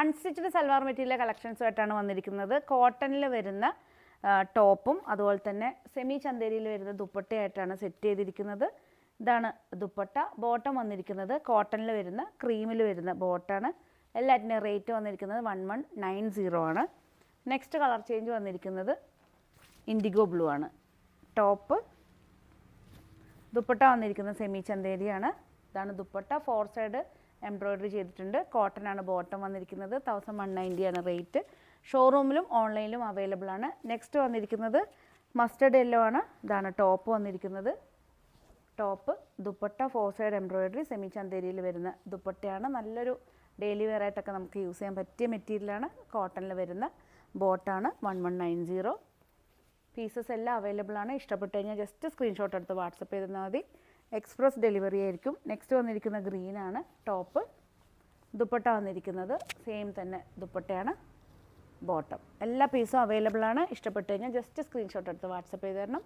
Unstitched salwar material കളക്ഷൻസുമായിട്ടാണ് വന്നിരിക്കുന്നത്. കോട്ടണിൽ വരുന്ന ടോപ്പും അതുപോലെ തന്നെ സെമി ചന്തേരിയിൽ വരുന്ന ദുപ്പട്ടയായിട്ടാണ് സെറ്റ് ചെയ്തിരിക്കുന്നത്. ഇതാണ് ദുപ്പട്ട. ബോട്ടം വന്നിരിക്കുന്നത് കോട്ടണിൽ വരുന്ന ക്രീമിൽ വരുന്ന ബോട്ടാണ്. എല്ലാറ്റിൻ്റെ റേറ്റ് വന്നിരിക്കുന്നത് 1190 ആണ്. നെക്സ്റ്റ് കളർ ചേഞ്ച് വന്നിരിക്കുന്നത് ഇൻഡിഗോ ബ്ലൂ ആണ്. ടോപ്പ് ദുപ്പട്ട വന്നിരിക്കുന്നത് സെമി ചന്തേരിയാണ്. ഇതാണ് ദുപ്പട്ട. 4 സൈഡ് എംബ്രോയ്ഡറി ചെയ്തിട്ടുണ്ട്. കോട്ടൺ ആണ് ബോട്ടം വന്നിരിക്കുന്നത്. 1190 ആണ് റേറ്റ്. ഷോറൂമിലും ഓൺലൈനിലും അവൈലബിൾ ആണ്. നെക്സ്റ്റ് വന്നിരിക്കുന്നത് മസ്റ്റർഡ് യെല്ലോ ആണ്. ഇതാണ് ടോപ്പ് വന്നിരിക്കുന്നത്. Top dupatta 4 side embroidery semi ചന്തേരിയിൽ വരുന്ന ദുപ്പട്ടയാണ്. നല്ലൊരു ഡെയിലി വെയർ ആയിട്ടൊക്കെ നമുക്ക് യൂസ് ചെയ്യാൻ പറ്റിയ മെറ്റീരിയലാണ്. കോട്ടണിൽ വരുന്ന ബോട്ടാണ്. 1190. പീസസ് എല്ലാം അവൈലബിൾ ആണ്. ഇഷ്ടപ്പെട്ട് കഴിഞ്ഞാൽ ജസ്റ്റ് സ്ക്രീൻഷോട്ട് എടുത്ത് വാട്സപ്പ് ചെയ്താൽ മതി. എക്സ്പ്രസ് ഡെലിവറി ആയിരിക്കും. നെക്സ്റ്റ് വന്നിരിക്കുന്ന ഗ്രീനാണ്. ടോപ്പ് ദുപ്പട്ട വന്നിരിക്കുന്നത് സെയിം തന്നെ ദുപ്പട്ടയാണ്. ബോട്ടം എല്ലാ പീസും അവൈലബിൾ ആണ്. ഇഷ്ടപ്പെട്ട് കഴിഞ്ഞാൽ ജസ്റ്റ് സ്ക്രീൻഷോട്ട് എടുത്ത് വാട്സപ്പ് ചെയ്ത് തരണം.